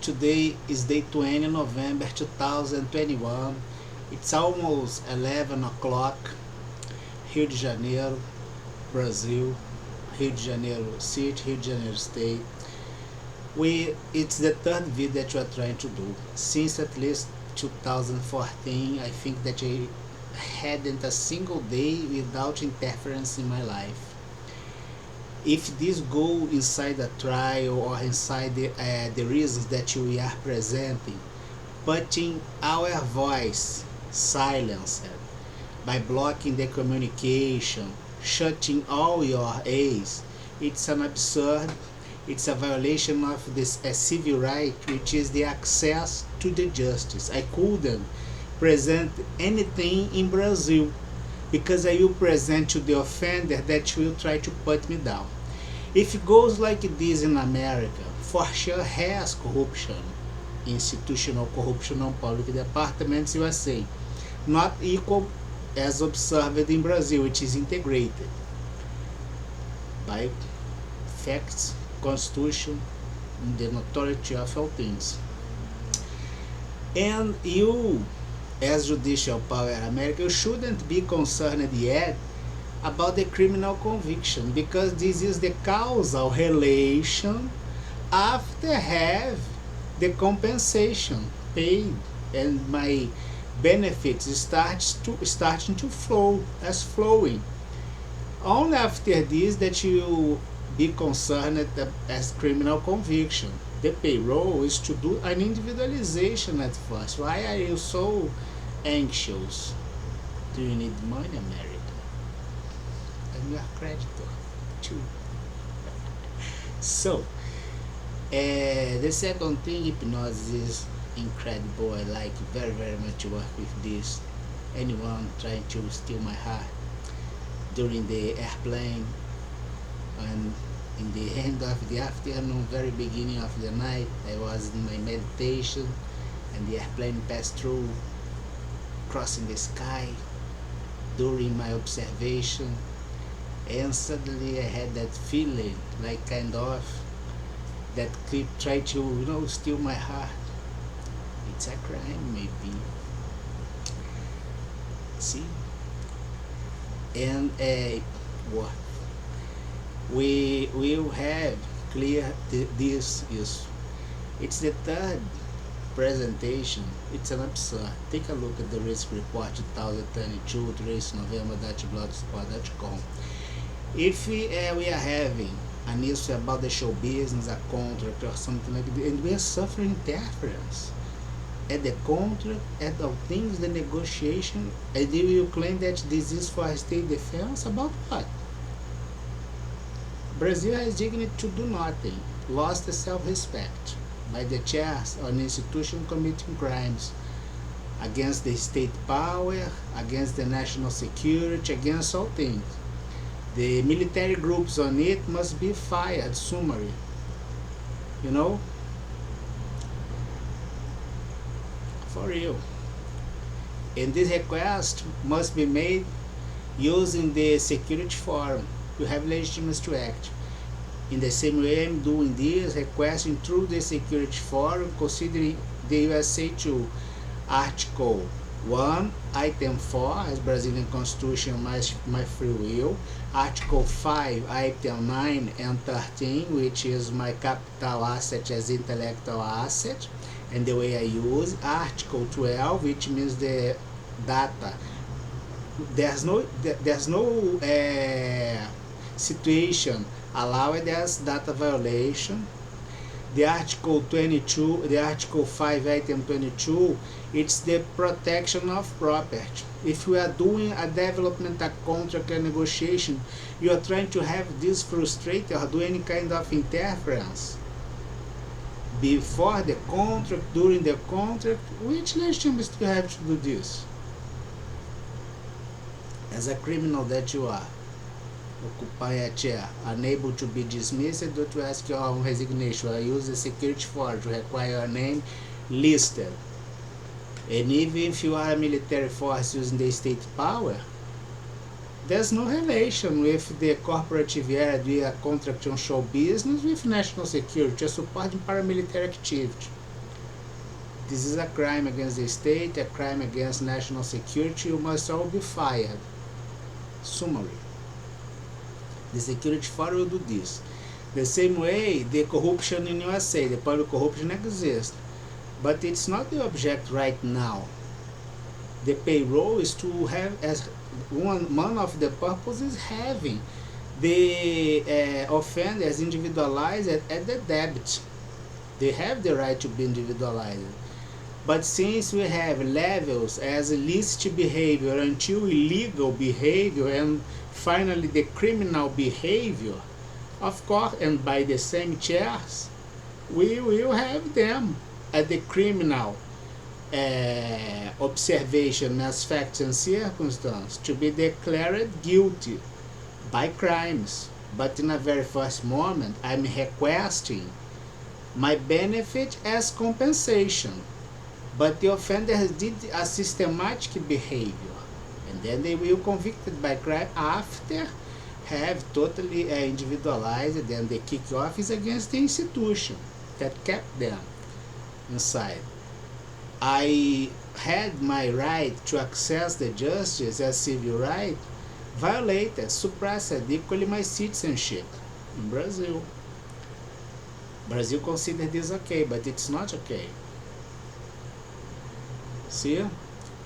Today is day 20 November 2021. It's almost 11 o'clock. Rio de Janeiro, Brazil. Rio de Janeiro City, Rio de Janeiro State. It's the third video that we are trying to do. Since at least 2014, I think that I hadn't a single day without interference in my life. If this go inside the trial or inside the reasons that we are presenting, putting our voice silenced by blocking the communication, shutting all your A's, it's an absurd, it's a violation of this civil right, which is the access to the justice. I couldn't present anything in Brazil because I will present to the offender that will try to put me down. If it goes like this in America, for sure has corruption, institutional corruption on public departments, USA, not equal as observed in Brazil, which is integrated by facts, constitution, and the notoriety of all things. And you, as judicial power in America, you shouldn't be concerned yet about the criminal conviction, because this is the causal relation after have the compensation paid and my benefits starting to flow as flowing. Only after this that you be concerned as criminal conviction. The payroll is to do an individualization at first. Why are you so anxious? Do you need money, America? I'm your creditor too. So, the second thing, hypnosis is incredible. I like very, very much to work with this. Anyone trying to steal my heart during the airplane and in the end of the afternoon, very beginning of the night, I was in my meditation and the airplane passed through, crossing the sky during my observation, and suddenly I had that feeling like kind of that could try to steal my heart. It's a crime, maybe. See? And what we will have clear this is, it's the third presentation. It's an absurd. Take a look at the risk report 2022 tracenovember.blogspot.com. If we are having an issue about the show business, a contract or something like that, and we are suffering interference at the contract, at the things, the negotiation, and they will claim that this is for state defense. About what? Brazil has dignity to do nothing, lost the self-respect by the chairs on institution committing crimes against the state power, against the national security, against all things. The military groups on it must be fired summarily. For real. And this request must be made using the security forum to have legitimacy to act. In the same way, I'm doing this, requesting through the security forum, considering the USA to Article 1, Item 4, as Brazilian Constitution, my free will. Article 5, Item 9 and 13, which is my capital asset as intellectual asset, and the way I use. Article 12, which means the data. There's no situation allowed as data violation. The Article 22, the Article 5, Item 22, it's the protection of property. If you are doing a development, a contract, a negotiation, you are trying to have this frustrated or do any kind of interference before the contract, during the contract, which legitimacy do you have to do this? As a criminal that you are, occupying a chair, unable to be dismissed or to ask your own resignation, I use the security force to require your name listed. And even if you are a military force using the state power, There's no relation with the corporative area, the contract on show business with national security, supporting paramilitary activity. This is a crime against the state, a crime against national security. You must all be fired. Summary. The security force will do this. The same way the corruption in USA, the public corruption exists. But it's not the object right now. The payroll is to have, as one of the purposes, having the offenders individualized at the debit. They have the right to be individualized. But since we have levels as illicit behavior until illegal behavior and finally the criminal behavior, of course, and by the same chairs, we will have them at the criminal observation as facts and circumstances to be declared guilty by crimes. But in a very first moment, I'm requesting my benefit as compensation. But the offenders did a systematic behavior, and then they will convicted by crime after have totally individualized, and the kick-off is against the institution that kept them inside. I had my right to access the justice as civil right violated, suppressed equally my citizenship in Brazil. Brazil considered this okay, but it's not okay. See,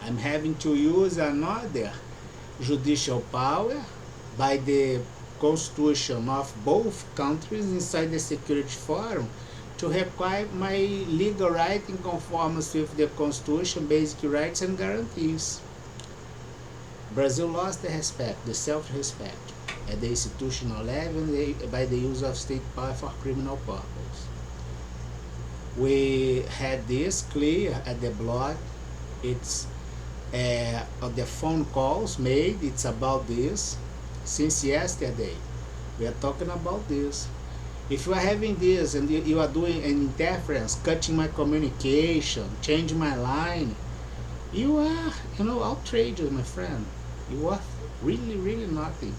I'm having to use another judicial power by the constitution of both countries inside the security forum to require my legal right in conformance with the constitution, basic rights and guarantees. Brazil lost the respect, the self-respect at the institutional level by the use of state power for criminal purpose. We had this clear at the blog. It's the phone calls made, it's about this since yesterday. We are talking about this. If you are having this and you are doing an interference, cutting my communication, changing my line, you are, outrageous, my friend. You are really nothing.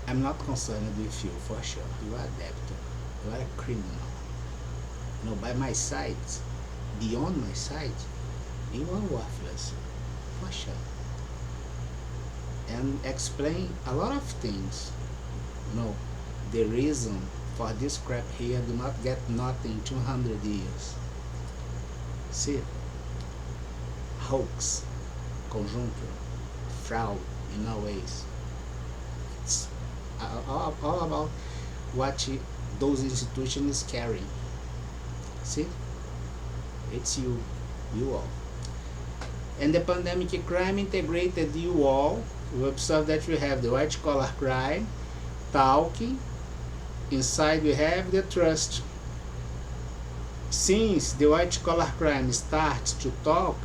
I'm not concerned with you for sure. You are a debtor. You are a criminal. By my side, beyond my sight, you are worthless, for sure. And explain a lot of things. The reason for this crap here do not get nothing in 200 years. See, hoax, conjuncture, fraud in all ways. It's all about what those institutions carrying. See? It's you all. And the pandemic crime integrated you all. We observe that we have the white collar crime, talking. Inside we have the trust. Since the white collar crime starts to talk,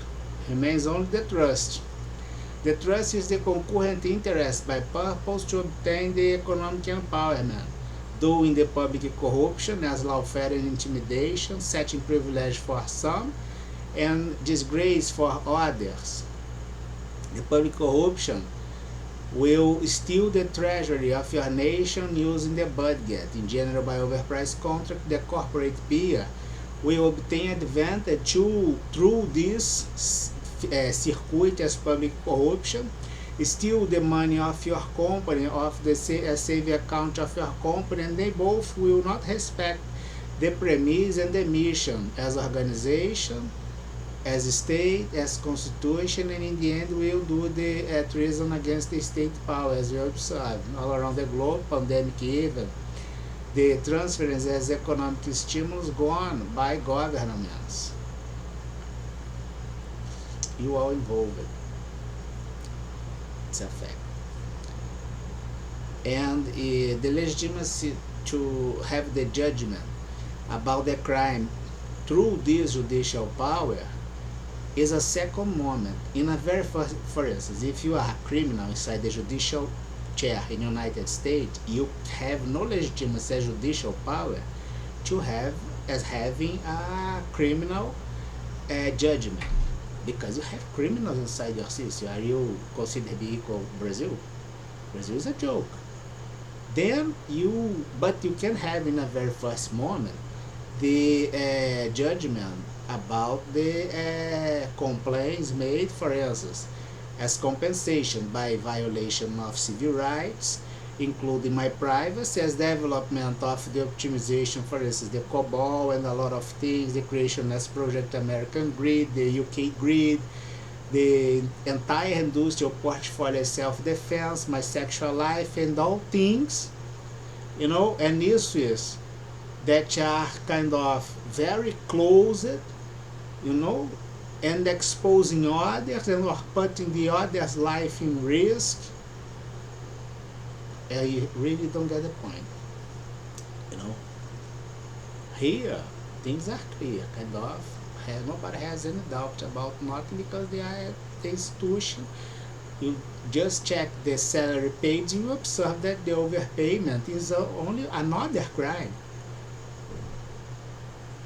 remains only the trust. The trust is the concurrent interest by purpose to obtain the economic empowerment, doing the public corruption as lawfare and intimidation, setting privilege for some and disgrace for others. The public corruption will steal the treasury of your nation using the budget. In general, by overpriced contract, the corporate peer will obtain advantage through this circuit as public corruption, steal the money of your company, of the saving account of your company, and they both will not respect the premise and the mission as organization, as state, as constitution, and in the end will do the treason against the state power, as we observe all around the globe, pandemic even. The transference as economic stimulus gone by governments. You are involved. It's a fact. And the legitimacy to have the judgment about the crime through this judicial power is a second moment. In a very first, for instance, if you are a criminal inside the judicial chair in the United States, you have no legitimacy as judicial power to have as having a criminal judgment. because you have criminals inside your system. Are you considered be equal Brazil? Brazil is a joke. Then but you can have in a very first moment the judgment about the complaints made, for instance, as compensation by violation of civil rights, including my privacy, as development of the optimization, for instance, the Causal and a lot of things, the creation as Project American Grid, the UK Grid, the entire industrial portfolio self-defense, my sexual life, and all things, and issues that are kind of very closed, and exposing others and or putting the other's life in risk. You really don't get the point. Here things are clear, kind of. Nobody has any doubt about nothing, because they are the institution. You just check the salary page, you observe that the overpayment is only another crime.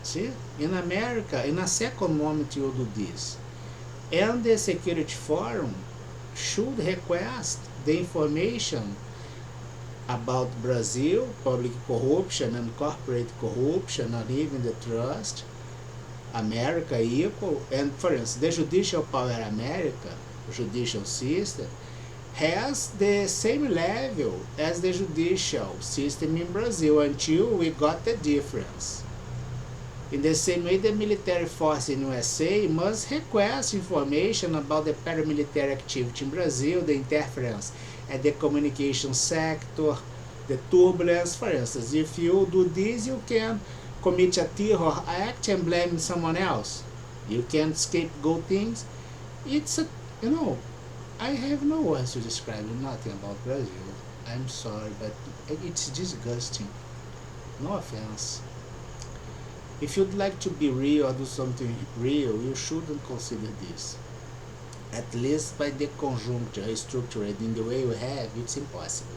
See, in America, in a second moment you do this, and the Security Forum should request the information about Brazil, public corruption and corporate corruption, or even the trust, America equal, and for instance, the judicial power in America, judicial system, has the same level as the judicial system in Brazil, until we got the difference. In the same way, the military force in USA must request information about the paramilitary activity in Brazil, the interference at the communication sector, the turbulence. For instance, if you do this, you can commit a terror act and blame someone else. You can scapegoat things. It's a, I have no words to describe nothing about Brazil. I'm sorry, but it's disgusting. No offense. If you'd like to be real or do something real, you shouldn't consider this. At least by the conjuncture structured in the way we have, it's impossible.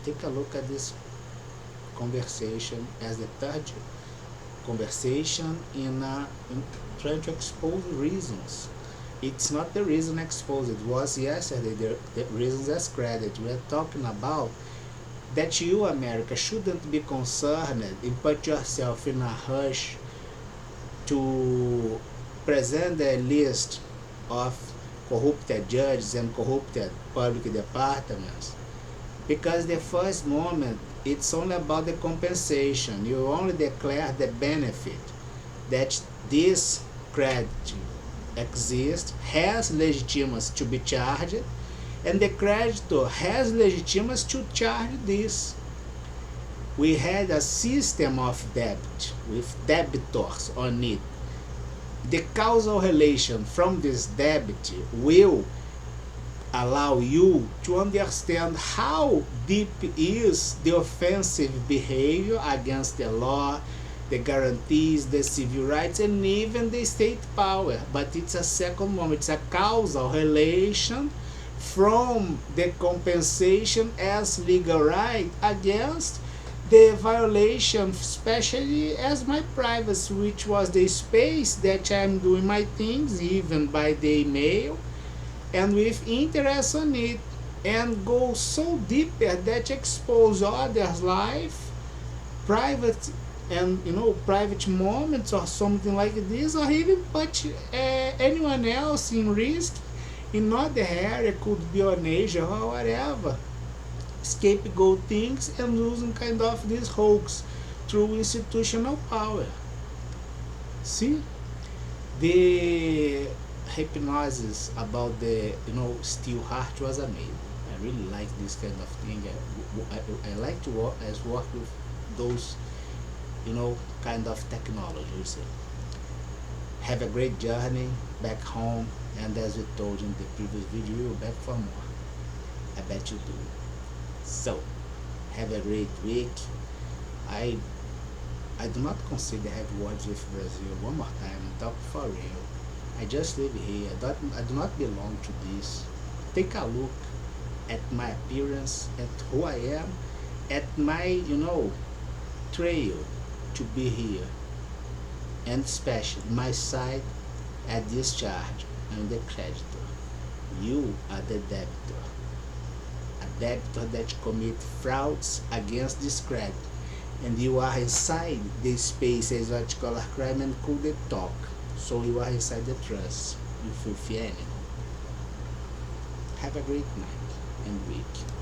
Take a look at this conversation as the third conversation in trying to expose reasons. It's not the reason exposed. It was yesterday the reasons as credit. We are talking about that you, America, shouldn't be concerned and put yourself in a rush to present a list of corrupted judges and corrupted public departments, because the first moment it's only about the compensation. You only declare the benefit that this credit exists, has legitimacy to be charged, and the creditor has legitimacy to charge this. We had a system of debt with debtors on it. The causal relation from this debt will allow you to understand how deep is the offensive behavior against the law, the guarantees, the civil rights, and even the state power. But it's a second moment. It's a causal relation from the compensation as legal right against the violation, especially as my privacy, which was the space that I'm doing my things, even by the email, and with interest on it, and go so deeper that expose others' life, private, and private moments or something like this, or even put anyone else in risk in other area, could be on Asia or whatever. Scapegoat things and using kind of this hoax through institutional power. See, the hypnosis about the steel heart was amazing. I really like this kind of thing. I like to work with those kind of technologies. Have a great journey back home, and as we told in the previous video, you're back for more. I bet you do. So, have a great week. I do not consider have words with Brazil. One more time, talk for real. I just live here. I do not belong to this. Take a look at my appearance, at who I am, at my trail to be here, and especially my side at discharge. I'm the creditor. You are the debtor. A debtor that commit frauds against this credit. And you are inside the space as what you call a crime and coup de talk. So you are inside the trust. You fulfill animal. Have a great night and week.